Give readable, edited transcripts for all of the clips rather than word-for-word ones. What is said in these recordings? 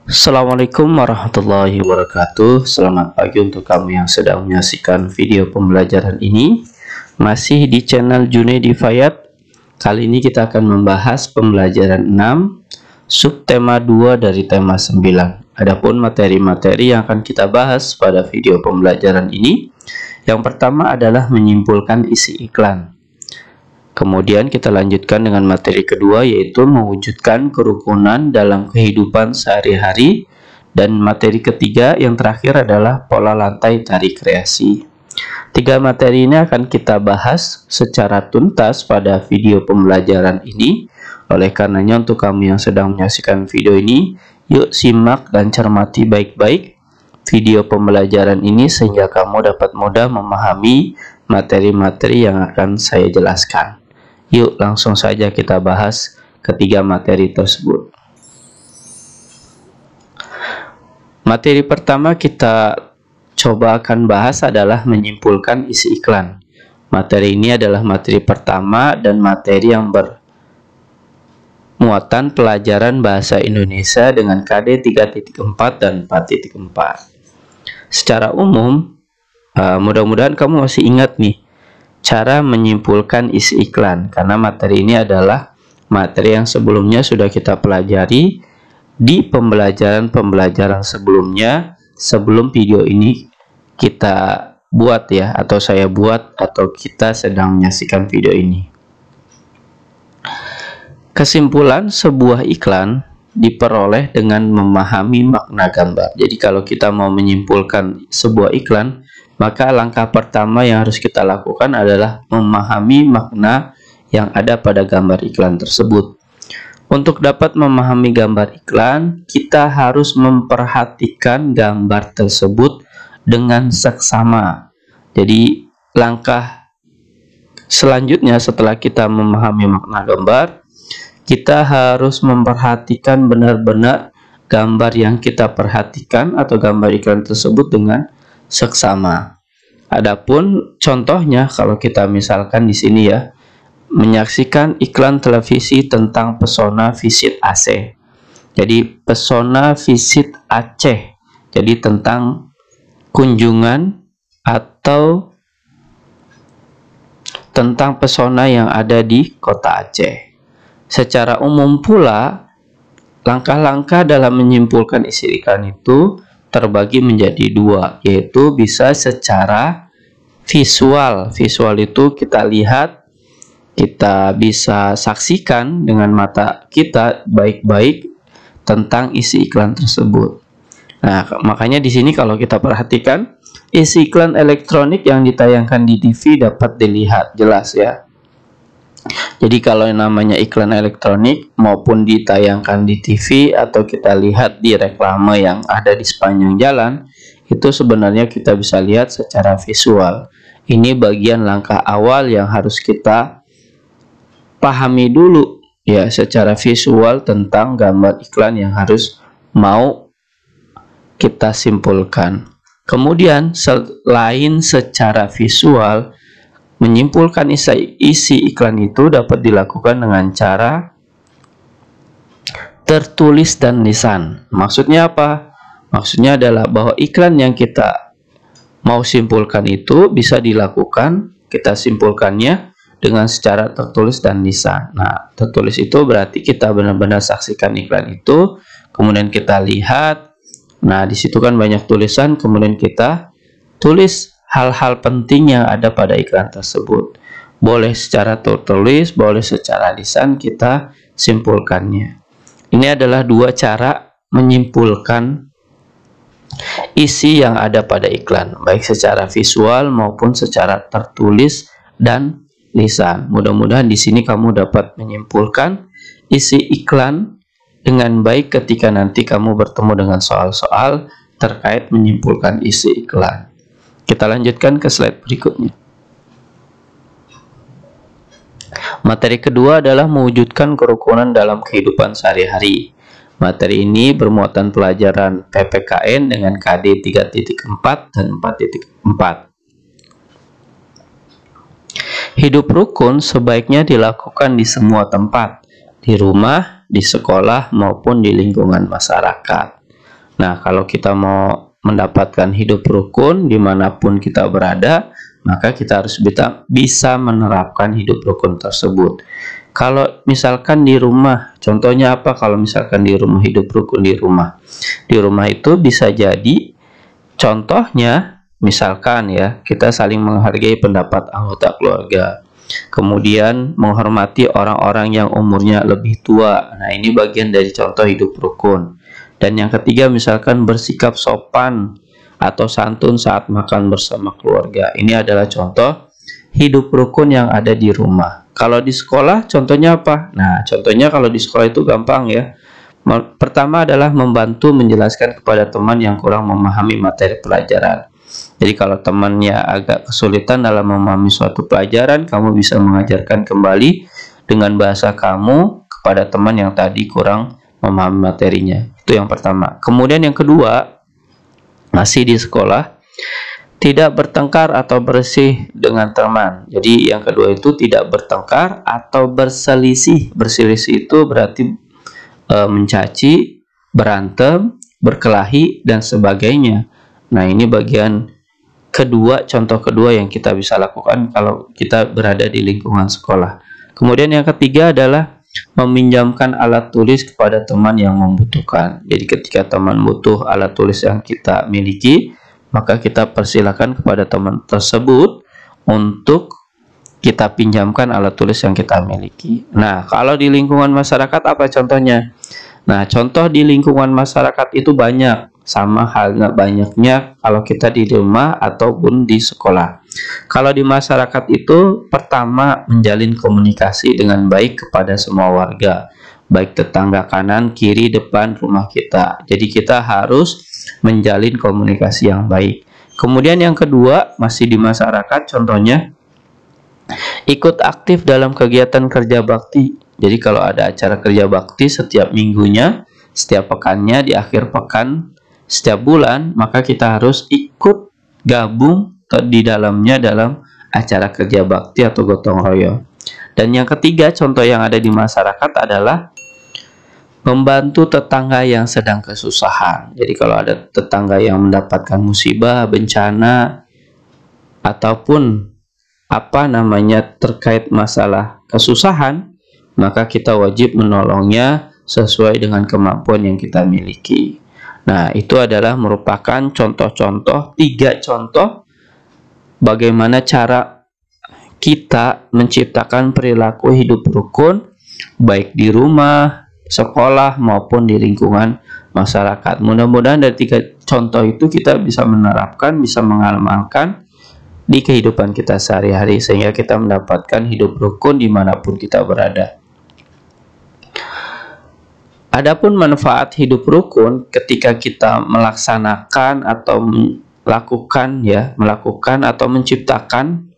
Assalamualaikum warahmatullahi wabarakatuh. Selamat pagi untuk kamu yang sedang menyaksikan video pembelajaran ini. Masih di channel Junaidi Fayat. Kali ini kita akan membahas pembelajaran 6 subtema 2 dari tema 9. Adapun materi-materi yang akan kita bahas pada video pembelajaran ini, yang pertama adalah menyimpulkan isi iklan. Kemudian kita lanjutkan dengan materi kedua, yaitu mewujudkan kerukunan dalam kehidupan sehari-hari. Dan materi ketiga yang terakhir adalah pola lantai tari kreasi. Tiga materi ini akan kita bahas secara tuntas pada video pembelajaran ini. Oleh karenanya untuk kamu yang sedang menyaksikan video ini, yuk simak dan cermati baik-baik video pembelajaran ini sehingga kamu dapat mudah memahami materi-materi yang akan saya jelaskan. Yuk langsung saja kita bahas ketiga materi tersebut. Materi pertama kita coba akan bahas adalah menyimpulkan isi iklan. Materi ini adalah materi pertama dan materi yang bermuatan pelajaran bahasa Indonesia dengan KD 3.4 dan 4.4. Secara umum, mudah-mudahan kamu masih ingat nih cara menyimpulkan isi iklan, karena materi ini adalah materi yang sebelumnya sudah kita pelajari di pembelajaran sebelumnya sebelum video ini kita buat ya, atau saya buat, atau kita sedang menyaksikan video ini. Kesimpulan sebuah iklan diperoleh dengan memahami makna gambar. Jadi kalau kita mau menyimpulkan sebuah iklan, maka langkah pertama yang harus kita lakukan adalah memahami makna yang ada pada gambar iklan tersebut. Untuk dapat memahami gambar iklan, kita harus memperhatikan gambar tersebut dengan seksama. Jadi langkah selanjutnya setelah kita memahami makna gambar, kita harus memperhatikan benar-benar gambar yang kita perhatikan atau gambar iklan tersebut dengan seksama. Adapun contohnya, kalau kita misalkan di sini ya, menyaksikan iklan televisi tentang pesona visit AC. Jadi pesona visit Aceh. Jadi tentang kunjungan atau tentang pesona yang ada di kota Aceh. Secara umum pula, langkah-langkah dalam menyimpulkan isi iklan itu terbagi menjadi dua, yaitu bisa secara visual. Visual itu kita lihat, kita bisa saksikan dengan mata kita baik-baik tentang isi iklan tersebut. Nah, makanya di sini kalau kita perhatikan, isi iklan elektronik yang ditayangkan di TV dapat dilihat jelas ya. Jadi kalau yang namanya iklan elektronik maupun ditayangkan di TV atau kita lihat di reklame yang ada di sepanjang jalan, itu sebenarnya kita bisa lihat secara visual. Ini bagian langkah awal yang harus kita pahami dulu ya, secara visual tentang gambar iklan yang harus mau kita simpulkan. Kemudian selain secara visual, menyimpulkan isi iklan itu dapat dilakukan dengan cara tertulis dan lisan. Maksudnya apa? Maksudnya adalah bahwa iklan yang kita mau simpulkan itu bisa dilakukan, kita simpulkannya dengan secara tertulis dan lisan. Nah, tertulis itu berarti kita benar-benar saksikan iklan itu, kemudian kita lihat. Nah, di situ kan banyak tulisan, kemudian kita tulis hal-hal penting yang ada pada iklan tersebut. Boleh secara tertulis, boleh secara lisan kita simpulkannya. Ini adalah dua cara menyimpulkan isi yang ada pada iklan, baik secara visual maupun secara tertulis dan lisan. Mudah-mudahan di sini kamu dapat menyimpulkan isi iklan dengan baik ketika nanti kamu bertemu dengan soal-soal terkait menyimpulkan isi iklan. Kita lanjutkan ke slide berikutnya. Materi kedua adalah mewujudkan kerukunan dalam kehidupan sehari-hari. Materi ini bermuatan pelajaran PPKN dengan KD 3.4 dan 4.4. Hidup rukun sebaiknya dilakukan di semua tempat, di rumah, di sekolah, maupun di lingkungan masyarakat. Nah, kalau kita mau mendapatkan hidup rukun dimanapun kita berada, maka kita harus bisa menerapkan hidup rukun tersebut. Kalau misalkan di rumah, contohnya apa? Kalau misalkan di rumah, hidup rukun di rumah. Di rumah itu bisa jadi, contohnya, misalkan ya, kita saling menghargai pendapat anggota keluarga. Kemudian menghormati orang-orang yang umurnya lebih tua. Nah, ini bagian dari contoh hidup rukun. Dan yang ketiga, misalkan bersikap sopan atau santun saat makan bersama keluarga. Ini adalah contoh hidup rukun yang ada di rumah. Kalau di sekolah, contohnya apa? Nah, contohnya kalau di sekolah itu gampang ya. Pertama adalah membantu menjelaskan kepada teman yang kurang memahami materi pelajaran. Jadi kalau temannya agak kesulitan dalam memahami suatu pelajaran, kamu bisa mengajarkan kembali dengan bahasa kamu kepada teman yang tadi kurang memahami materinya. Itu yang pertama. Kemudian yang kedua, masih di sekolah, tidak bertengkar atau bersih dengan teman. Jadi yang kedua itu tidak bertengkar atau berselisih. Berselisih itu berarti mencaci, berantem, berkelahi, dan sebagainya. Nah, ini bagian kedua, contoh kedua yang kita bisa lakukan kalau kita berada di lingkungan sekolah. Kemudian yang ketiga adalah meminjamkan alat tulis kepada teman yang membutuhkan. Jadi ketika teman butuh alat tulis yang kita miliki, maka kita persilakan kepada teman tersebut untuk kita pinjamkan alat tulis yang kita miliki. Nah, kalau di lingkungan masyarakat apa contohnya? Nah, contoh di lingkungan masyarakat itu banyak, sama halnya banyaknya kalau kita di rumah ataupun di sekolah. Kalau di masyarakat itu, pertama menjalin komunikasi dengan baik kepada semua warga, baik tetangga kanan, kiri, depan rumah kita. Jadi kita harus menjalin komunikasi yang baik. Kemudian yang kedua, masih di masyarakat, contohnya ikut aktif dalam kegiatan kerja bakti. Jadi kalau ada acara kerja bakti setiap minggunya, setiap pekannya, di akhir pekan, setiap bulan, maka kita harus ikut gabung di dalamnya dalam acara kerja bakti atau gotong royong. Dan yang ketiga, contoh yang ada di masyarakat adalah membantu tetangga yang sedang kesusahan. Jadi kalau ada tetangga yang mendapatkan musibah, bencana, ataupun terkait masalah kesusahan, maka kita wajib menolongnya sesuai dengan kemampuan yang kita miliki. Nah, itu adalah merupakan contoh-contoh, 3 contoh bagaimana cara kita menciptakan perilaku hidup rukun baik di rumah, sekolah maupun di lingkungan masyarakat. Mudah-mudahan dari 3 contoh itu kita bisa menerapkan, bisa mengamalkan di kehidupan kita sehari-hari sehingga kita mendapatkan hidup rukun dimanapun kita berada. Adapun manfaat hidup rukun ketika kita melaksanakan atau melakukan atau menciptakan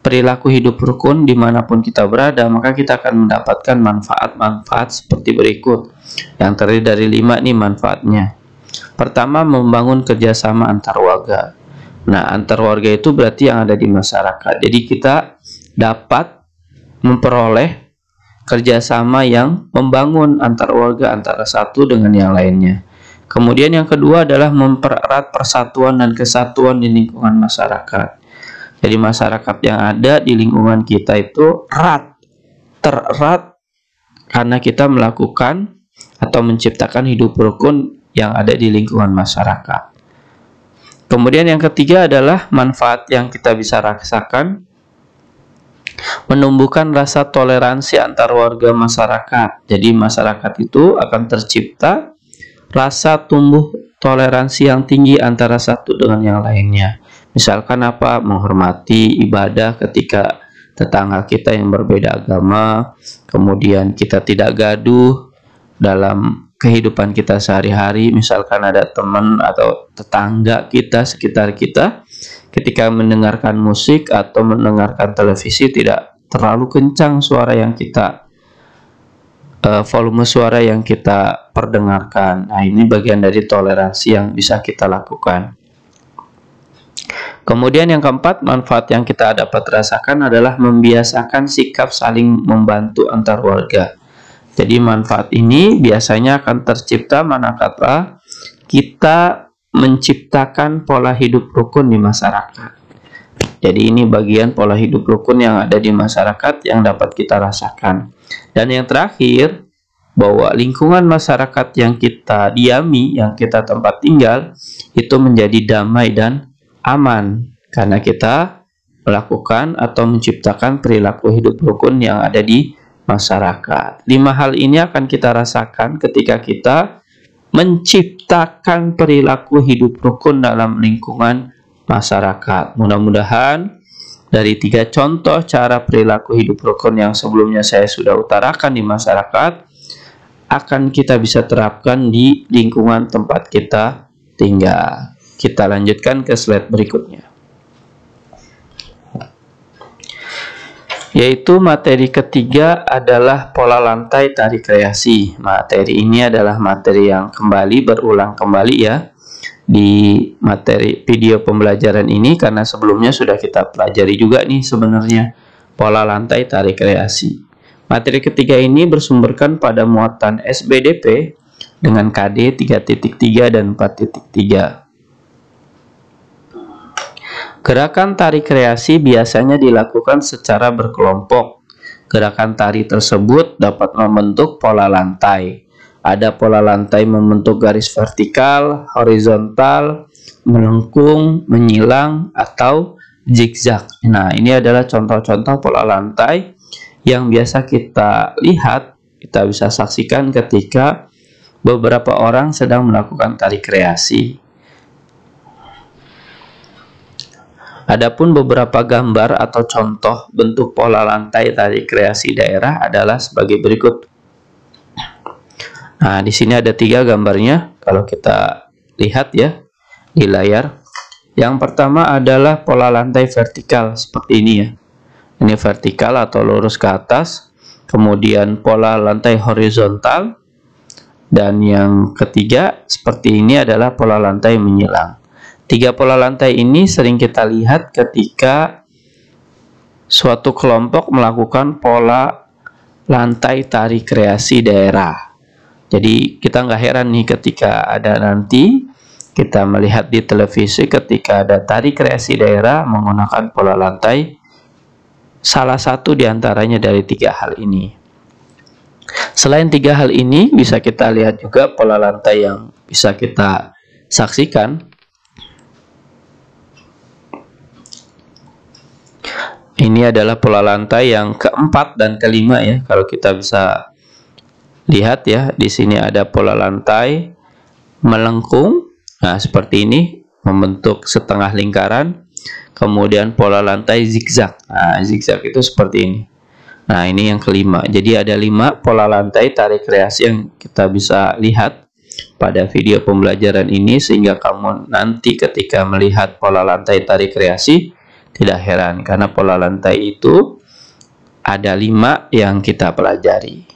perilaku hidup rukun dimanapun kita berada, maka kita akan mendapatkan manfaat-manfaat seperti berikut, yang terdiri dari 5 nih manfaatnya. Pertama, membangun kerjasama antar warga. Nah, antar warga itu berarti yang ada di masyarakat. Jadi kita dapat memperoleh kerjasama yang membangun antar warga antara satu dengan yang lainnya. Kemudian yang kedua adalah mempererat persatuan dan kesatuan di lingkungan masyarakat. Jadi masyarakat yang ada di lingkungan kita itu tererat karena kita melakukan atau menciptakan hidup rukun yang ada di lingkungan masyarakat. Kemudian yang ketiga adalah manfaat yang kita bisa rasakan, menumbuhkan rasa toleransi antar warga masyarakat. Jadi masyarakat itu akan tercipta rasa tumbuh toleransi yang tinggi antara satu dengan yang lainnya. Misalkan menghormati ibadah ketika tetangga kita yang berbeda agama, kemudian kita tidak gaduh dalam kehidupan kita sehari-hari. Misalkan ada teman atau tetangga kita sekitar kita, ketika mendengarkan musik atau mendengarkan televisi tidak terlalu kencang suara yang kita volume suara yang kita perdengarkan. Nah, ini bagian dari toleransi yang bisa kita lakukan. Kemudian yang keempat, manfaat yang kita dapat rasakan adalah membiasakan sikap saling membantu antar warga. Jadi manfaat ini biasanya akan tercipta manakala kita menciptakan pola hidup rukun di masyarakat. Jadi ini bagian pola hidup rukun yang ada di masyarakat yang dapat kita rasakan. Dan yang terakhir, bahwa lingkungan masyarakat yang kita diami, yang kita tempat tinggal, itu menjadi damai dan aman karena kita melakukan atau menciptakan perilaku hidup rukun yang ada di masyarakat. 5 hal ini akan kita rasakan ketika kita menciptakan perilaku hidup rukun dalam lingkungan masyarakat. Mudah-mudahan dari 3 contoh cara perilaku hidup rukun yang sebelumnya saya sudah utarakan di masyarakat akan kita bisa terapkan di lingkungan tempat kita tinggal. Kita lanjutkan ke slide berikutnya. Yaitu materi ketiga adalah pola lantai tarik kreasi. Materi ini adalah materi yang berulang kembali ya di materi video pembelajaran ini, karena sebelumnya sudah kita pelajari juga nih sebenarnya pola lantai tarik kreasi. Materi ketiga ini bersumberkan pada muatan SBDP dengan KD 3.3 dan 4.3. Gerakan tarik kreasi biasanya dilakukan secara berkelompok. Gerakan tari tersebut dapat membentuk pola lantai. Ada pola lantai membentuk garis vertikal, horizontal, melengkung, menyilang, atau zigzag. Nah, ini adalah contoh-contoh pola lantai yang biasa kita lihat, kita bisa saksikan ketika beberapa orang sedang melakukan tarik kreasi. Adapun beberapa gambar atau contoh bentuk pola lantai tarik kreasi daerah adalah sebagai berikut. Nah, di sini ada 3 gambarnya kalau kita lihat ya di layar. Yang pertama adalah pola lantai vertikal seperti ini ya. Ini vertikal atau lurus ke atas, kemudian pola lantai horizontal, dan yang ketiga seperti ini adalah pola lantai menyilang. 3 pola lantai ini sering kita lihat ketika suatu kelompok melakukan pola lantai tarik kreasi daerah. Jadi kita nggak heran nih ketika ada nanti kita melihat di televisi ketika ada tarik kreasi daerah menggunakan pola lantai. Salah satu diantaranya dari 3 hal ini. Selain 3 hal ini, bisa kita lihat juga pola lantai yang bisa kita saksikan. Ini adalah pola lantai yang keempat dan kelima ya. Kalau kita bisa lihat ya, di sini ada pola lantai melengkung. Nah, seperti ini, membentuk setengah lingkaran. Kemudian pola lantai zigzag. Nah, zigzag itu seperti ini. Nah, ini yang kelima. Jadi ada 5 pola lantai tarik kreasi yang kita bisa lihat pada video pembelajaran ini, sehingga kamu nanti ketika melihat pola lantai tarik kreasi tidak heran karena pola lantai itu ada 5 yang kita pelajari.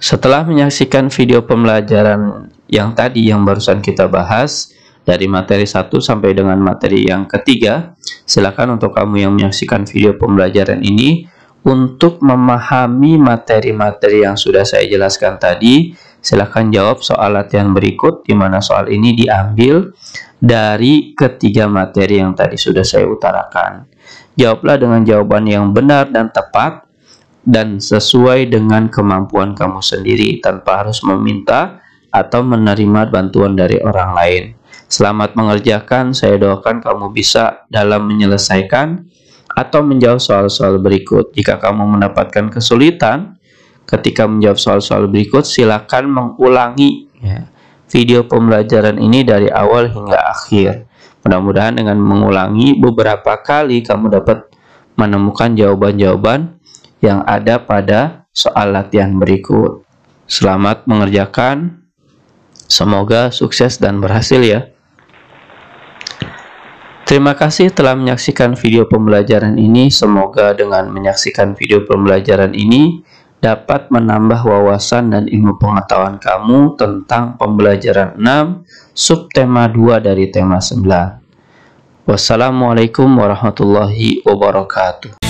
Setelah menyaksikan video pembelajaran yang tadi yang barusan kita bahas dari materi 1 sampai dengan materi yang ketiga, silakan untuk kamu yang menyaksikan video pembelajaran ini untuk memahami materi-materi yang sudah saya jelaskan tadi, silakan jawab soal latihan berikut, di mana soal ini diambil dari ketiga materi yang tadi sudah saya utarakan. Jawablah dengan jawaban yang benar dan tepat, dan sesuai dengan kemampuan kamu sendiri tanpa harus meminta atau menerima bantuan dari orang lain. Selamat mengerjakan, saya doakan kamu bisa dalam menyelesaikan atau menjawab soal-soal berikut. Jika kamu mendapatkan kesulitan ketika menjawab soal-soal berikut, silakan mengulangi ya, video pembelajaran ini dari awal hingga akhir. Mudah-mudahan dengan mengulangi beberapa kali kamu dapat menemukan jawaban-jawaban yang ada pada soal latihan berikut. Selamat mengerjakan, semoga sukses dan berhasil ya. Terima kasih telah menyaksikan video pembelajaran ini. Semoga dengan menyaksikan video pembelajaran ini dapat menambah wawasan dan ilmu pengetahuan kamu tentang pembelajaran 6 subtema 2 dari tema 9. Wassalamualaikum warahmatullahi wabarakatuh.